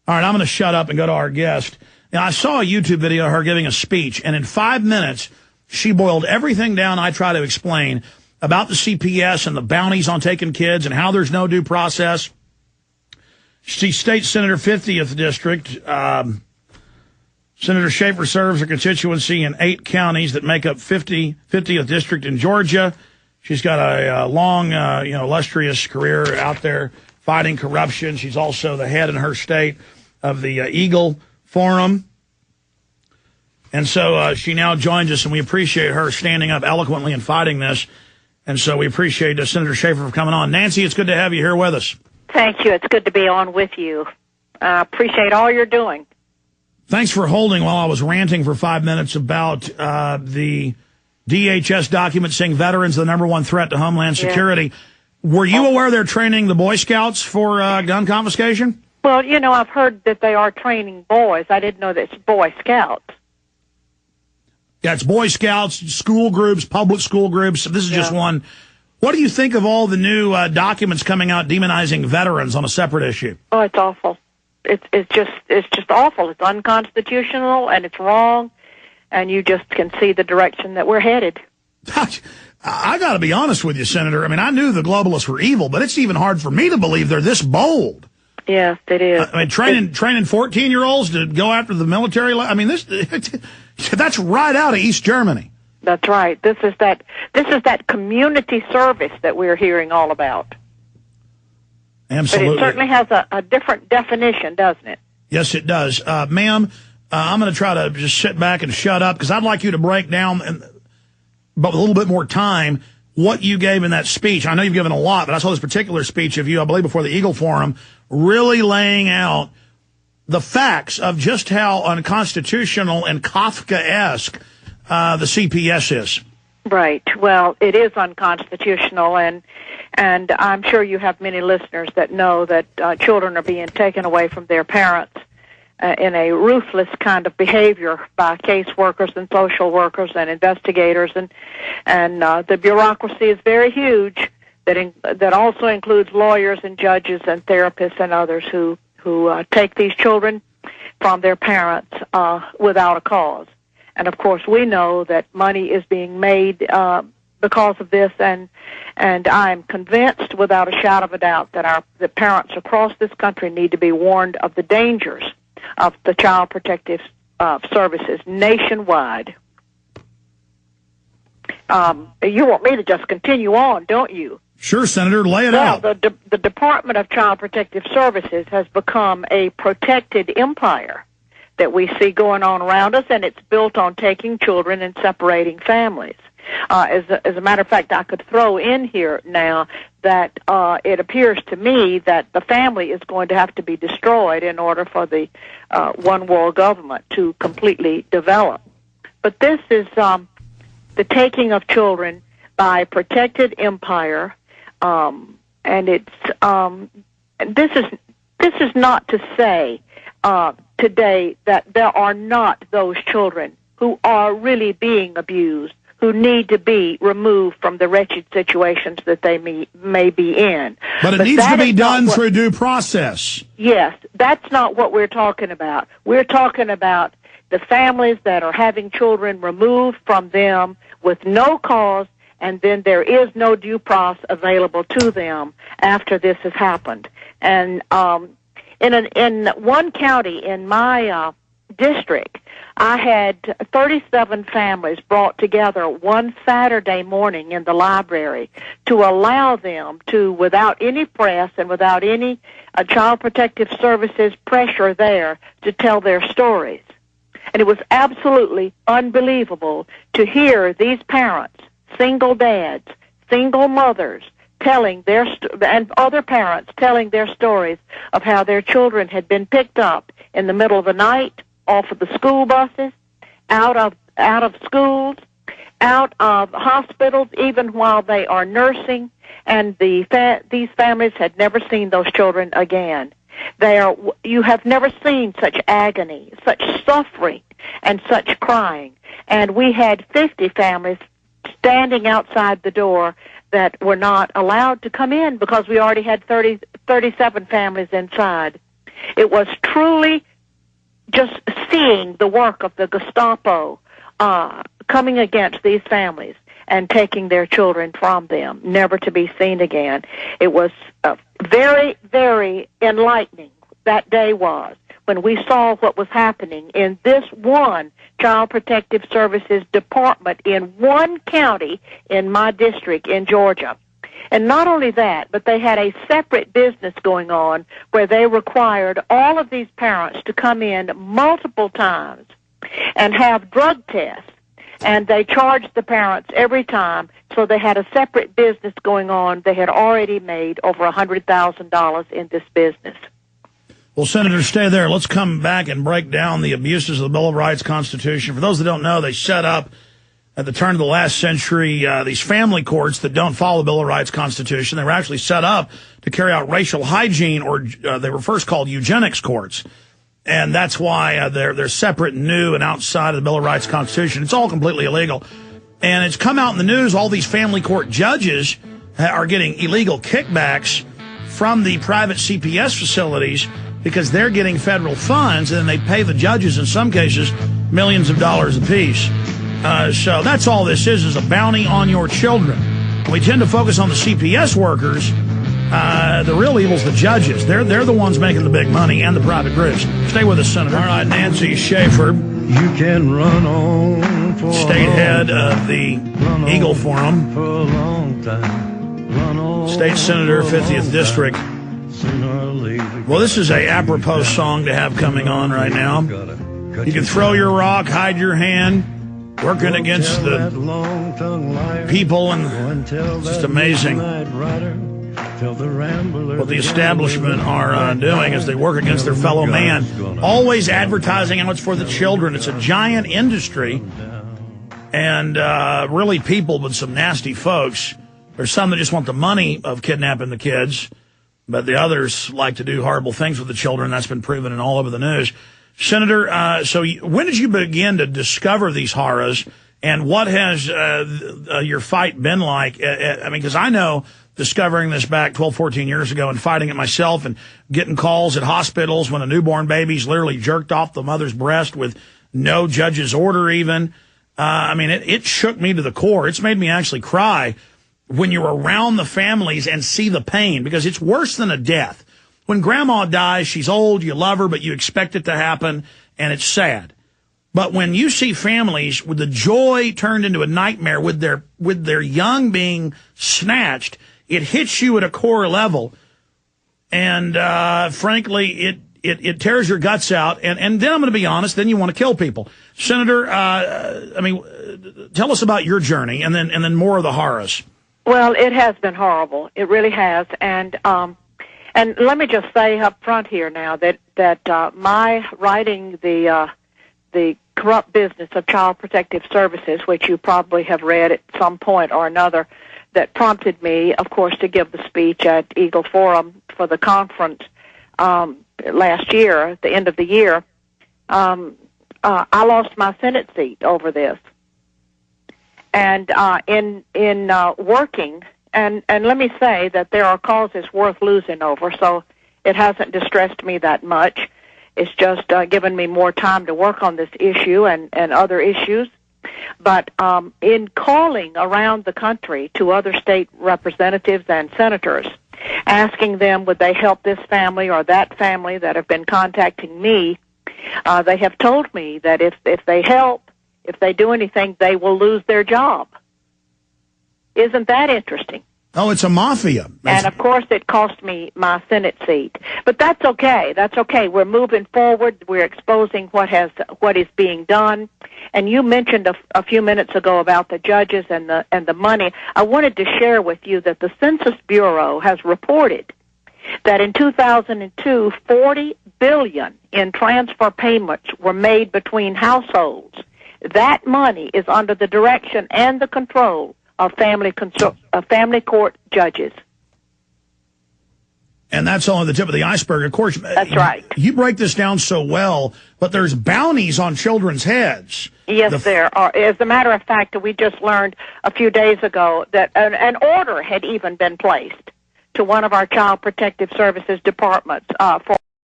All right, I'm going to shut up and go to our guest. Now, I saw a YouTube video of her giving a speech, and in 5 minutes, she boiled everything down I try to explain about the CPS and the bounties on taking kids and how there's no due process. She's State Senator 50th District. Senator Schaefer serves her constituency in 8 counties that make up 50th District in Georgia. She's got a long, illustrious career out there fighting corruption. She's also the head in her state of the Eagle Forum. And so she now joins us, and we appreciate her standing up eloquently and fighting this. And so we appreciate Senator Schaefer for coming on. Nancy, it's good to have you here with us. Thank you. It's good to be on with you. I appreciate all you're doing. Thanks for holding while I was ranting for 5 minutes about the DHS document saying veterans are the #1 threat to Homeland Security. Yeah. Were you aware they're training the Boy Scouts for gun confiscation? Well, I've heard that they are training boys. I didn't know that it's Boy Scouts. Yeah, it's Boy Scouts, school groups, public school groups. This is just one. What do you think of all the new documents coming out demonizing veterans on a separate issue? Oh, it's awful. It's just awful. It's unconstitutional and it's wrong, and you just can see the direction that we're headed. I got to be honest with you, Senator. I mean, I knew the globalists were evil, but it's even hard for me to believe they're this bold. Yes, it is. I mean, training 14-year-olds to go after the military. I mean, that's right out of East Germany. That's right. This is that community service that we're hearing all about. Absolutely. But it certainly has a different definition, doesn't it? Yes, it does. Ma'am, I'm going to try to just sit back and shut up because I'd like you to break down, but with a little bit more time, what you gave in that speech. I know you've given a lot, but I saw this particular speech of you, I believe, before the Eagle Forum, really laying out the facts of just how unconstitutional and Kafkaesque the CPS is. Right. Well, it is unconstitutional, and I'm sure you have many listeners that know that children are being taken away from their parents in a ruthless kind of behavior by caseworkers and social workers and investigators, and the bureaucracy is very huge. That also includes lawyers and judges and therapists and others who take these children from their parents without a cause. And of course, we know that money is being made because of this, and I'm convinced, without a shadow of a doubt, that the parents across this country need to be warned of the dangers of the Child Protective Services nationwide. You want me to just continue on, don't you? Sure, Senator, lay it out. The Department of Child Protective Services has become a protected empire that we see going on around us, and it's built on taking children and separating families. As a matter of fact, I could throw in here now that it appears to me that the family is going to have to be destroyed in order for the one world government to completely develop. But this is the taking of children by a protected empire, and it's this is not to say today that there are not those children who are really being abused, who need to be removed from the wretched situations that they may be in. But it needs to be done through due process. Yes, that's not what we're talking about. We're talking about the families that are having children removed from them with no cause, and then there is no due process available to them after this has happened. And in one county in my district, I had 37 families brought together one Saturday morning in the library to allow them to, without any press and without any Child Protective Services pressure there, to tell their stories. And it was absolutely unbelievable to hear these parents, single dads, single mothers, telling and other parents telling their stories of how their children had been picked up in the middle of the night, off of the school buses, out of schools, out of hospitals, even while they are nursing, and these families had never seen those children again. You have never seen such agony, such suffering, and such crying. And we had 50 families standing outside the door that were not allowed to come in because we already had 37 families inside. It was truly just seeing the work of the Gestapo coming against these families and taking their children from them, never to be seen again. It was very, very enlightening, that day was, when we saw what was happening in this one Child Protective Services department in one county in my district in Georgia. And not only that, but they had a separate business going on where they required all of these parents to come in multiple times and have drug tests. And they charged the parents every time, so they had a separate business going on. They had already made over $100,000 in this business. Well, Senator, stay there. Let's come back and break down the abuses of the Bill of Rights Constitution. For those that don't know, they set up, at the turn of the last century, these family courts that don't follow the Bill of Rights Constitution. They were actually set up to carry out racial hygiene, or they were first called eugenics courts. And that's why they're separate and new and outside of the Bill of Rights Constitution. It's all completely illegal. And it's come out in the news, all these family court judges are getting illegal kickbacks from the private CPS facilities because they're getting federal funds, and then they pay the judges, in some cases, millions of dollars apiece. So that's all this is a bounty on your children. We tend to focus on the CPS workers. The real evil's the judges. They're the ones making the big money, and the private groups. Stay with us, Senator. All right, Nancy Schaefer, you can run on for state head of the Eagle Forum, for a long time. Run on state senator, 50th District. Well, this is a apropos song to have coming on right now. You can throw your rock, hide your hand, working against the people, and it's just amazing what the establishment are doing as they work against their fellow man. Always advertising how it's for the children. It's a giant industry, and really people with some nasty folks. There's some that just want the money of kidnapping the kids, but the others like to do horrible things with the children. That's been proven in all over the news. Senator, so when did you begin to discover these horrors, and what has your fight been like? I mean, because I know discovering this back 12, 14 years ago and fighting it myself and getting calls at hospitals when a newborn baby's literally jerked off the mother's breast with no judge's order even. I mean, it shook me to the core. It's made me actually cry when you're around the families and see the pain, because it's worse than a death. When grandma dies, she's old, you love her, but you expect it to happen, and it's sad. But when you see families with the joy turned into a nightmare with their young being snatched, it hits you at a core level. And frankly, it tears your guts out. And then I'm going to be honest, then you want to kill people. Senator, I mean, tell us about your journey, and then more of the horrors. Well, it has been horrible. It really has. And let me just say up front here now that my writing the corrupt business of Child Protective Services, which you probably have read at some point or another, that prompted me, of course, to give the speech at Eagle Forum for the conference last year, at the end of the year. I lost my Senate seat over this. And in working, and let me say that there are causes worth losing over, so it hasn't distressed me that much. It's just given me more time to work on this issue and other issues. But in calling around the country to other state representatives and senators, asking them would they help this family or that family that have been contacting me, they have told me that if they help, if they do anything, they will lose their job. Isn't that interesting? Oh, it's a mafia. And, of course, it cost me my Senate seat. But that's okay. That's okay. We're moving forward. We're exposing what is being done. And you mentioned a few minutes ago about the judges and the money. I wanted to share with you that the Census Bureau has reported that in 2002, $40 billion in transfer payments were made between households. That money is under the direction and the control of family court judges. And that's only the tip of the iceberg. Of course, that's right. You break this down so well, but there's bounties on children's heads. Yes, there are. As a matter of fact, we just learned a few days ago that an order had even been placed to one of our Child Protective Services departments for